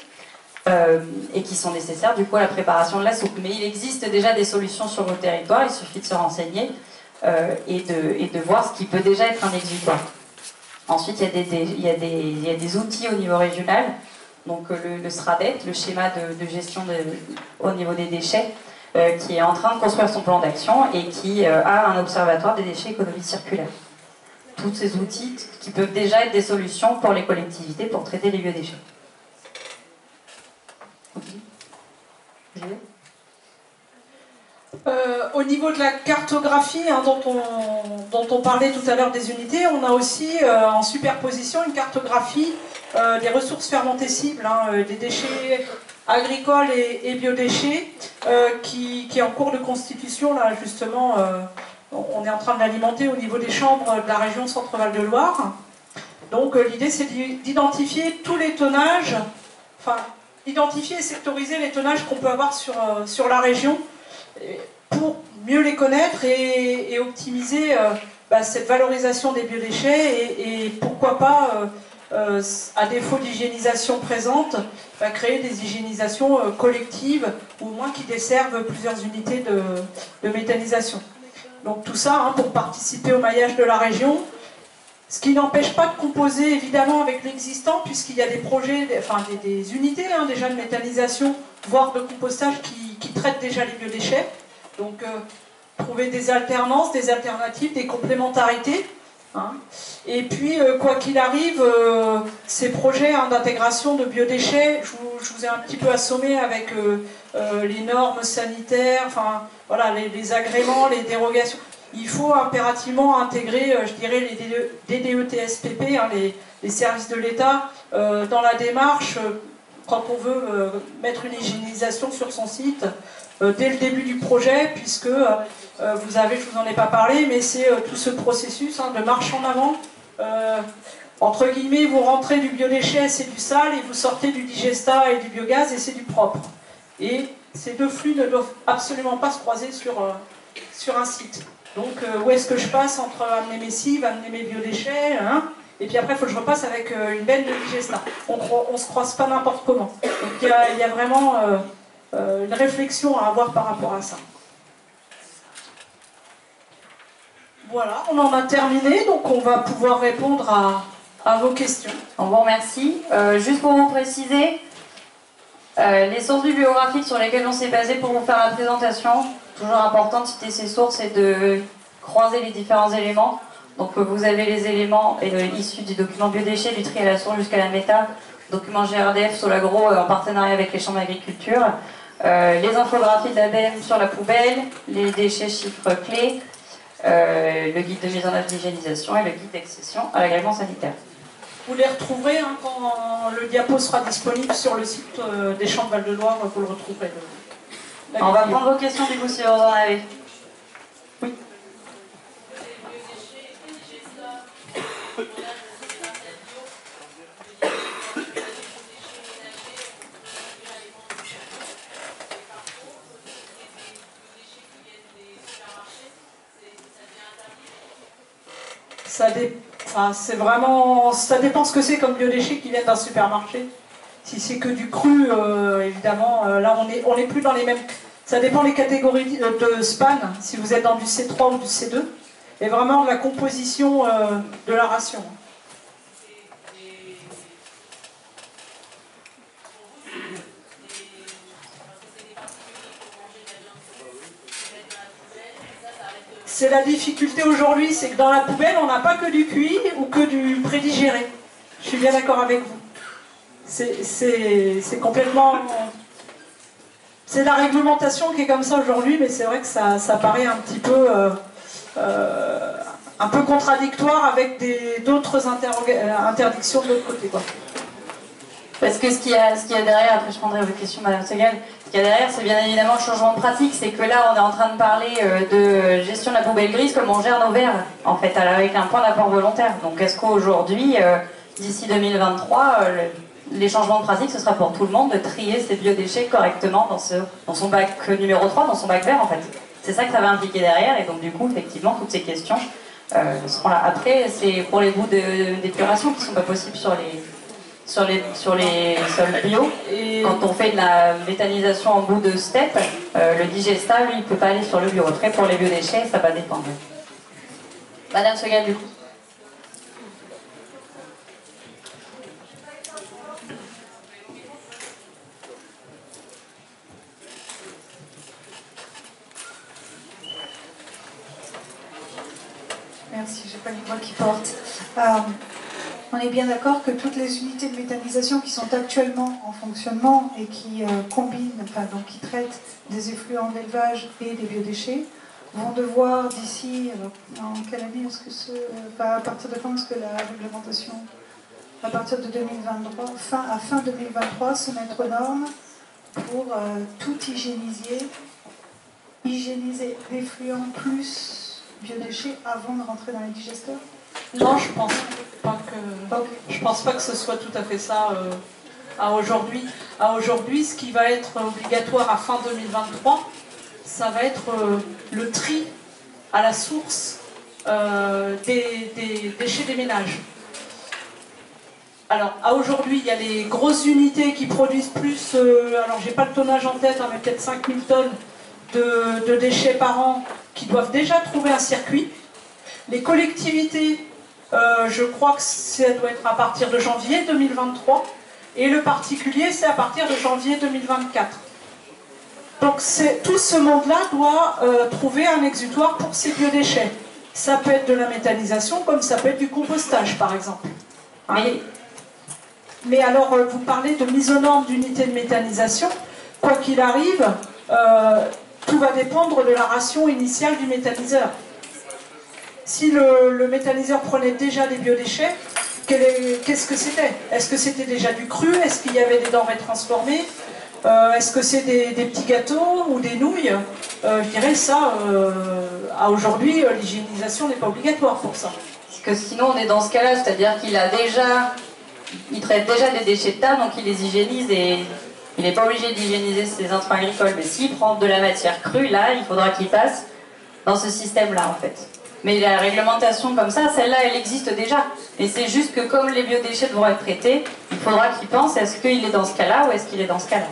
et qui sont nécessaires du coup à la préparation de la soupe. Mais il existe déjà des solutions sur vos territoires, il suffit de se renseigner et de voir ce qui peut déjà être un exutoire. Ensuite, il y a des outils au niveau régional, donc le SRADET, le schéma de gestion au niveau des déchets, qui est en train de construire son plan d'action et qui a un observatoire des déchets économie circulaire. Tous ces outils qui peuvent déjà être des solutions pour les collectivités pour traiter les biodéchets. Au niveau de la cartographie dont on parlait tout à l'heure des unités, on a aussi en superposition une cartographie des ressources fermentées cibles, des déchets agricoles et biodéchets qui est en cours de constitution. Là, justement, on est en train de l'alimenter au niveau des chambres de la région Centre-Val de Loire. Donc l'idée c'est d'identifier tous les tonnages, identifier et sectoriser les tonnages qu'on peut avoir sur la région pour mieux les connaître et optimiser cette valorisation des biodéchets et pourquoi pas, à défaut d'hygiénisation présente, créer des hygiénisations collectives ou au moins qui desservent plusieurs unités de méthanisation. Donc tout ça pour participer au maillage de la région. Ce qui n'empêche pas de composer évidemment avec l'existant, puisqu'il y a des projets, des unités déjà de méthanisation, voire de compostage qui traitent déjà les biodéchets. Donc trouver des alternances, des alternatives, des complémentarités. Et puis quoi qu'il arrive, ces projets d'intégration de biodéchets, je vous ai un petit peu assommé avec les normes sanitaires, les agréments, les dérogations. Il faut impérativement intégrer, je dirais, les DDE-TSPP, les services de l'État, dans la démarche quand on veut mettre une hygiénisation sur son site dès le début du projet, puisque vous avez, je vous en ai pas parlé, mais c'est tout ce processus de marche en avant. Entre guillemets, vous rentrez du biodéchet, c'est du sale, et vous sortez du digesta et du biogaz, et c'est du propre. Et ces deux flux ne doivent absolument pas se croiser sur un site. Donc, où est-ce que je passe entre amener mes cives, amener mes biodéchets, et puis après, il faut que je repasse avec une benne de digesta. On ne se croise pas n'importe comment. Donc, il y a vraiment une réflexion à avoir par rapport à ça. Voilà, on en a terminé, donc on va pouvoir répondre à vos questions. On vous remercie. Juste pour vous préciser, les sources bibliographiques sur lesquelles on s'est basé pour vous faire la présentation, toujours important de citer ces sources et de croiser les différents éléments. Donc vous avez les éléments issus du document biodéchets, du tri à la source jusqu'à la méta, document GRDF sur l'agro en partenariat avec les chambres d'agriculture, les infographies de l'ADEME sur la poubelle, les déchets chiffres clés, le guide de mise en œuvre d'hygiénisation et le guide d'accession à l'agrément sanitaire. Vous les retrouverez quand le diapo sera disponible sur le site des Champs de Val-de-Loire, vous le retrouverez. On va prendre vos questions du coup si vous en avez. Oui. C'est vraiment, ça dépend ce que c'est comme biodéchets qui viennent d'un supermarché. Si c'est que du cru, évidemment, là on est plus dans les mêmes. Ça dépend des catégories de SPAN, si vous êtes dans du C3 ou du C2, et vraiment de la composition de la ration. C'est la difficulté aujourd'hui, c'est que dans la poubelle, on n'a pas que du cuit ou que du prédigéré. Je suis bien d'accord avec vous. C'est complètement... C'est la réglementation qui est comme ça aujourd'hui, mais c'est vrai que ça paraît un petit peu contradictoire avec d'autres interdictions de l'autre côté, quoi. Parce que ce qu'il y a derrière, après je prendrai vos questions, Madame Segal, ce qu'il y a derrière, c'est bien évidemment le changement de pratique. C'est que là, on est en train de parler de gestion de la poubelle grise comme on gère nos verres, en fait, avec un point d'apport volontaire. Donc est-ce qu'aujourd'hui, d'ici 2023, les changements de pratique, ce sera pour tout le monde de trier ses biodéchets correctement dans son bac numéro 3, dans son bac vert, en fait. C'est ça que ça va impliquer derrière, et donc du coup, effectivement, toutes ces questions seront là. Après, c'est pour les bouts d'épuration qui ne sont pas possibles sur les sols bio. Et quand on fait de la méthanisation en bout de step, le digesta, lui, il ne peut pas aller sur le bio. Après, pour les biodéchets, ça va dépendre. Madame Segal, du coup. Merci, j'ai pas les voix qui portent. On est bien d'accord que toutes les unités de méthanisation qui sont actuellement en fonctionnement et qui combinent, donc qui traitent des effluents d'élevage et des biodéchets, vont devoir d'ici, en quelle année est-ce que à partir de quand est-ce que la réglementation, à partir de 2023, à fin 2023, se mettre aux normes pour tout hygiéniser l'effluent plus biodéchets avant de rentrer dans les digesteurs? Non, je pense pas que ce soit tout à fait ça à aujourd'hui. À aujourd'hui, ce qui va être obligatoire à fin 2023, ça va être le tri à la source des déchets des ménages. Alors, à aujourd'hui, il y a les grosses unités qui produisent plus, alors j'ai pas le tonnage en tête, mais peut-être 5000 tonnes de déchets par an qui doivent déjà trouver un circuit. Les collectivités, je crois que ça doit être à partir de janvier 2023, et le particulier, c'est à partir de janvier 2024. Donc tout ce monde-là doit trouver un exutoire pour ses biodéchets. Ça peut être de la méthanisation, comme ça peut être du compostage, par exemple. Mais alors, vous parlez de mise aux normes d'unités de méthanisation. Quoi qu'il arrive, tout va dépendre de la ration initiale du méthaniseur. Si le méthaniseur prenait déjà des biodéchets, Qu'est-ce que c'était? Est-ce que c'était déjà du cru? Est-ce qu'il y avait des denrées transformées? Est-ce que c'est des petits gâteaux ou des nouilles? Je dirais ça, à aujourd'hui, l'hygiénisation n'est pas obligatoire pour ça. Parce que sinon on est dans ce cas-là, c'est-à-dire qu'il traite déjà des déchets de table, donc il les hygiénise et il n'est pas obligé d'hygiéniser ses intrants agricoles. Mais s'il prend de la matière crue, là, il faudra qu'il passe dans ce système-là en fait. Mais la réglementation comme ça, celle-là, elle existe déjà. Et c'est juste que comme les biodéchets devront être traités, il faudra qu'il pense, est-ce qu'il est dans ce cas-là ou est-ce qu'il est dans ce cas-là?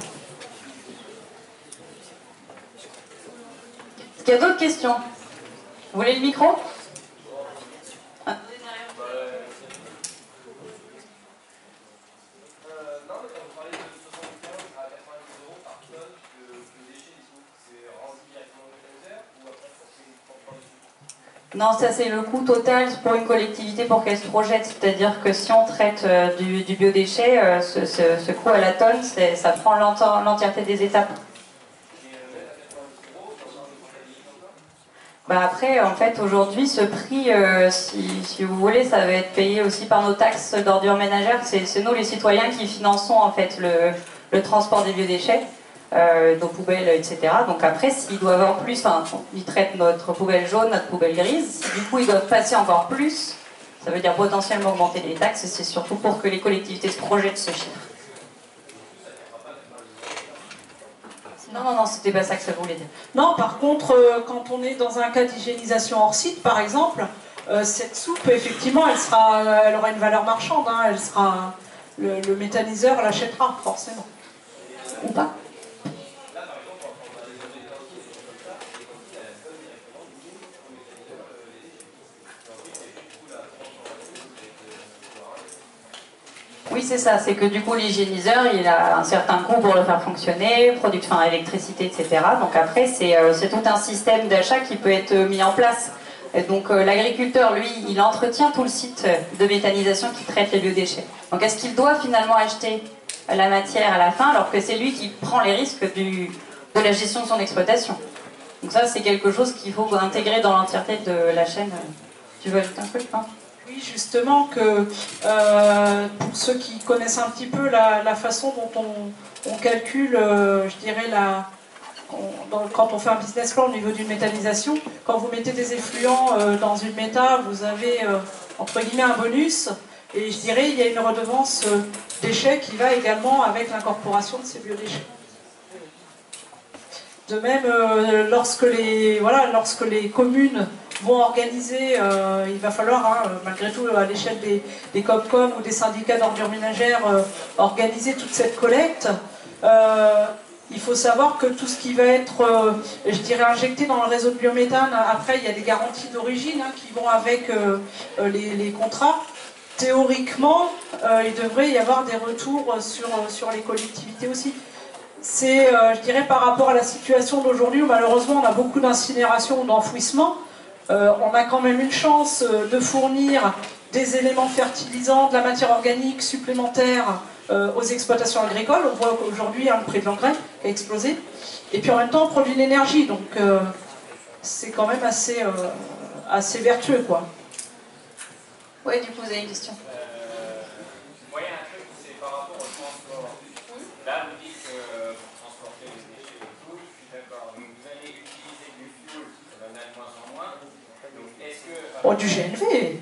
Est-ce qu'il y a d'autres questions? Vous voulez le micro? Non, ça c'est le coût total pour une collectivité pour qu'elle se projette. C'est-à-dire que si on traite du biodéchet, ce coût à la tonne, ça prend l'entièreté des étapes. Bah après, en fait, aujourd'hui, ce prix, si vous voulez, ça va être payé aussi par nos taxes d'ordures ménagères. C'est nous, les citoyens, qui finançons en fait le transport des biodéchets. Nos poubelles, etc. Donc après, s'ils doivent en plus, ils traitent notre poubelle jaune, notre poubelle grise, si du coup ils doivent passer encore plus, ça veut dire potentiellement augmenter les taxes, et c'est surtout pour que les collectivités se projettent ce chiffre. Non, c'était pas ça que ça voulait dire. Non, par contre, quand on est dans un cas d'hygiénisation hors site, par exemple, cette soupe, effectivement, elle aura une valeur marchande, hein, le méthaniseur l'achètera, forcément. Ou pas? Oui, c'est ça, c'est que du coup l'hygiéniseur, il a un certain coût pour le faire fonctionner, électricité, etc. Donc après, c'est tout un système d'achat qui peut être mis en place. Et donc l'agriculteur, lui, il entretient tout le site de méthanisation qui traite les biodéchets. Donc est-ce qu'il doit finalement acheter la matière à la fin, alors que c'est lui qui prend les risques de la gestion de son exploitation? Donc ça, c'est quelque chose qu'il faut intégrer dans l'entièreté de la chaîne. Tu veux ajouter un truc, non? Oui, justement, que pour ceux qui connaissent un petit peu la façon dont on calcule, je dirais, quand on fait un business plan au niveau d'une méthanisation, quand vous mettez des effluents dans une méta, vous avez, entre guillemets, un bonus, et je dirais, il y a une redevance déchets qui va également avec l'incorporation de ces biodéchets. De même, lorsque les communes vont organiser, il va falloir, malgré tout, à l'échelle des COPCOM ou des syndicats d'ordures ménagères, organiser toute cette collecte. Il faut savoir que tout ce qui va être, je dirais, injecté dans le réseau de biométhane, après, il y a des garanties d'origine qui vont avec les contrats. Théoriquement, il devrait y avoir des retours sur les collectivités aussi. C'est, je dirais, par rapport à la situation d'aujourd'hui où malheureusement on a beaucoup d'incinération ou d'enfouissement, on a quand même une chance de fournir des éléments fertilisants, de la matière organique supplémentaire aux exploitations agricoles. On voit qu'aujourd'hui le prix de l'engrais a explosé. Et puis en même temps on produit de l'énergie, donc c'est quand même assez vertueux, quoi. Oui, du coup vous avez une question. Moi, il y a un truc, c'est par rapport au transport. Là, vous dites que pour transporter les déchets et tout, je suis d'accord. Donc vous allez utiliser du fuel, ça va de moins en moins. Donc est-ce que... Oh, du GNV.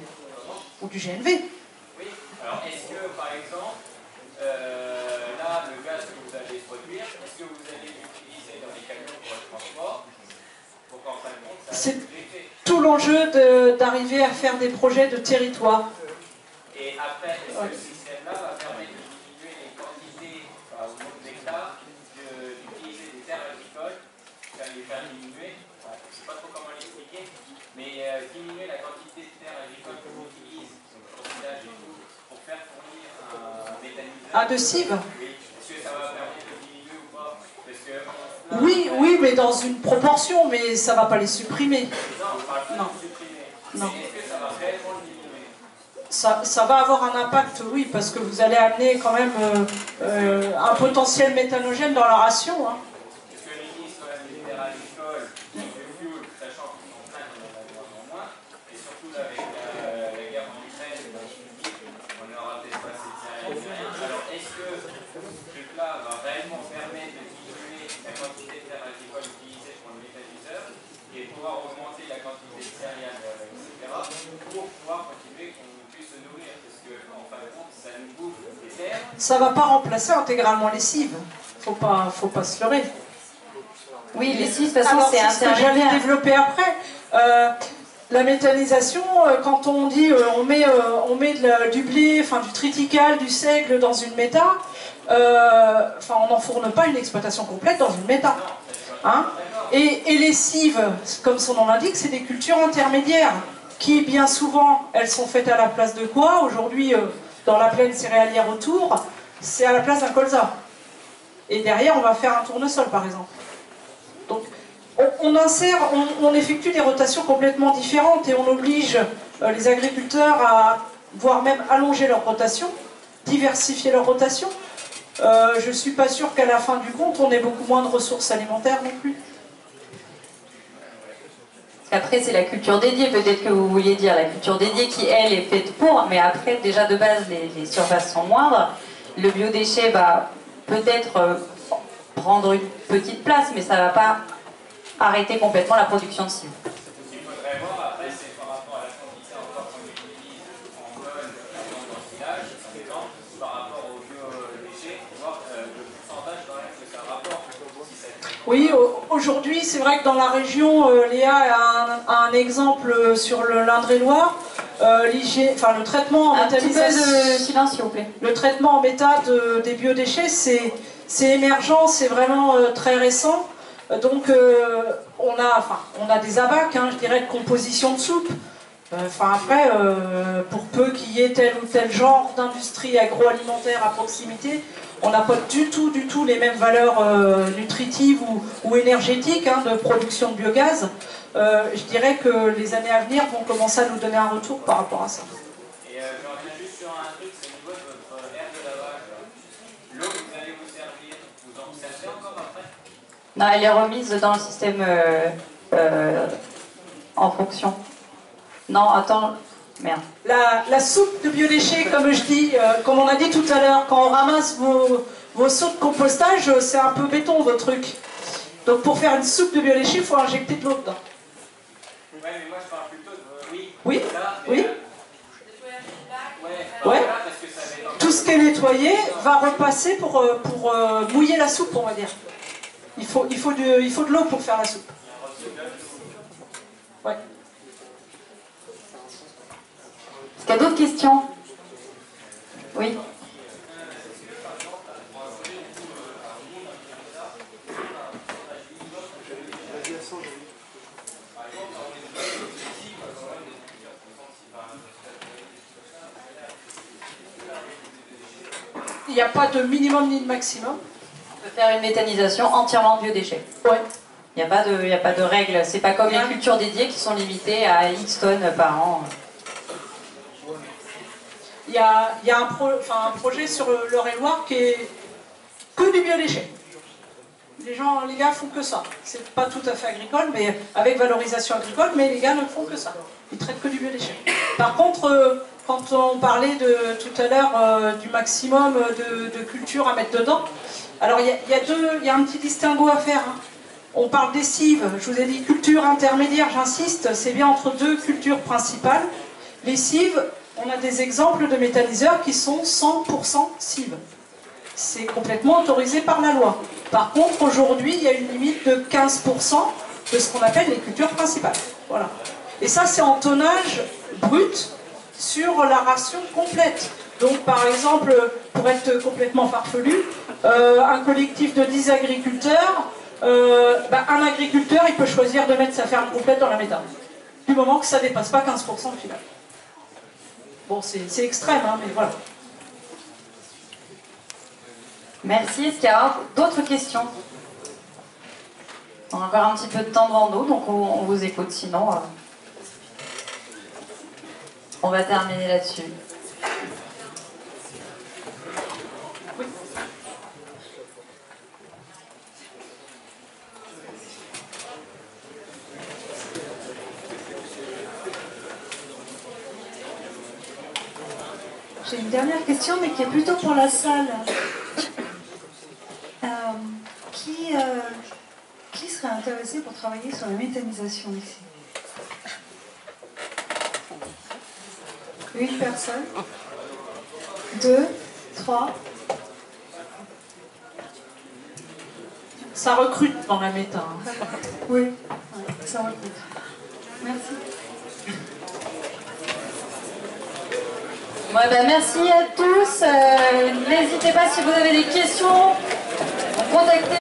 Ou du GNV. Oui, alors est-ce que, par exemple, là, le gaz que vous allez produire, est-ce que vous allez l'utiliser dans les camions pour le transport, pour qu'en fin de compte, ça C'est l'été. tout l'enjeu d'arriver à faire des projets de territoire. Et après, est-ce que ce système-là va permettre de diminuer les quantités, au nombre d'hectares, d'utiliser des terres agricoles, les faire diminuer, je ne sais pas trop comment l'expliquer, mais diminuer la quantité de terres agricoles que l'on utilise, donc pour village et tout, pour faire fournir un méthaniseur. Ah, de cible. Oui, est-ce que ça va permettre de diminuer ou pas? Parce que Oui, mais dans une proportion, mais ça ne va pas les supprimer. non, on parle pas Non. de supprimer. Non. Est-ce que ça va réellement le diminuer? Ça va avoir un impact, oui, parce que vous allez amener quand même un potentiel méthanogène dans la ration. Hein. Parce que l'idée, c'est quand même les terres agricoles, le fuel, sachant qu'ils sont pleins, qu'on en a de moins en moins, et surtout là, avec la guerre en Ukraine, on réellement permettre de diminuer la quantité de terres agricoles utilisées pour le méthaniseur et pouvoir augmenter la quantité de céréales, etc., pour pouvoir continuer qu'on puisse se nourrir. Parce qu'en fin de compte, ça nous bouffe des terres. Ça ne va pas remplacer intégralement les cives. Faut pas se leurrer. Oui, les cives, de toute façon, alors, c'est ce que j'allais intermédiaire. développer après. La méthanisation, quand on dit on met du blé, enfin du triticale, du seigle dans une méta, on n'enfourne pas une exploitation complète dans une méta. Hein, et les cives, comme son nom l'indique, c'est des cultures intermédiaires qui, bien souvent, elles sont faites à la place de quoi? Aujourd'hui, dans la plaine céréalière autour, c'est à la place d'un colza. Et derrière, on va faire un tournesol, par exemple. Donc, on effectue des rotations complètement différentes et on oblige les agriculteurs à, voire même allonger leur rotation, diversifier leur rotation. Je ne suis pas sûre qu'à la fin du compte, on ait beaucoup moins de ressources alimentaires non plus. Après, c'est la culture dédiée, peut-être que vous vouliez dire, la culture dédiée qui, elle, est faite pour, mais après, déjà de base, les surfaces sont moindres. Le biodéchet va peut-être prendre une petite place, mais ça ne va pas arrêter complètement la production de cives. Ce qu'il faudrait voir après, c'est par rapport à la quantité encore qu'on utilise en tonnes dans le village, par exemple, par rapport aux biodéchets, voir le pourcentage quand même que ça rapporte. Oui, aujourd'hui, c'est vrai que dans la région, Léa a un exemple sur l'Indre-et-Loire. Le traitement en méthanisation. Un petit peu de silence, s'il vous plaît. Le traitement en méta des biodéchets, c'est émergent, c'est vraiment très récent. Donc, on a des abacs, je dirais, de composition de soupe. Après, pour peu qu'il y ait tel ou tel genre d'industrie agroalimentaire à proximité, on n'a pas du tout les mêmes valeurs nutritives ou énergétiques de production de biogaz. Je dirais que les années à venir vont commencer à nous donner un retour par rapport à ça. Et je reviens juste sur un truc, c'est au niveau de votre aire de lavage. L'eau que vous allez vous servir, vous en servez encore après? Non, elle est remise dans le système en fonction. Non, attends, merde. La soupe de biodéchets, comme je dis, comme on a dit tout à l'heure, quand on ramasse vos seaux de compostage, c'est un peu béton votre truc. Donc pour faire une soupe de biodéchets, il faut injecter de l'eau dedans. Oui, mais moi je parle plutôt de... Oui, ça, oui. Ouais. Ouais. Parce que ça va être... Tout ce qui est nettoyé va repasser pour mouiller la soupe, on va dire. Il faut de l'eau pour faire la soupe. Ouais. Est-ce qu'il y a d'autres questions? Oui. Il n'y a pas de minimum ni de maximum. On peut faire une méthanisation entièrement de biodéchets. Ouais. Il n'y a pas de règle. C'est pas comme les cultures dédiées qui sont limitées à X tonnes par an. Il y a un projet sur l'Eure-et-Loire qui est que du biodéchet. Les gars font que ça. C'est pas tout à fait agricole, mais avec valorisation agricole, mais les gars ne font que ça. Ils traitent que du biodéchet. Par contre, quand on parlait tout à l'heure du maximum de culture à mettre dedans, alors il y a un petit distinguo à faire. On parle des cives, je vous ai dit culture intermédiaire, j'insiste, c'est bien entre deux cultures principales. Les cives, on a des exemples de méthaniseurs qui sont 100% cives. C'est complètement autorisé par la loi. Par contre, aujourd'hui, il y a une limite de 15% de ce qu'on appelle les cultures principales. Voilà. Et ça, c'est en tonnage brut sur la ration complète. Donc, par exemple, pour être complètement farfelu, un collectif de 10 agriculteurs, un agriculteur, il peut choisir de mettre sa ferme complète dans la méta. Du moment que ça ne dépasse pas 15% au final. Bon, c'est extrême, mais voilà. Merci. Est-ce qu'il y a d'autres questions? On a encore un petit peu de temps devant nous, donc on vous écoute. Sinon, on va terminer là-dessus. Oui. J'ai une dernière question, mais qui est plutôt pour la salle. intéressés pour travailler sur la méthanisation ici? Une personne, 2, 3. Ça recrute dans la méta. Hein. Oui, ouais, ça recrute. Merci. Ouais, bah, merci à tous. N'hésitez pas si vous avez des questions, contactez.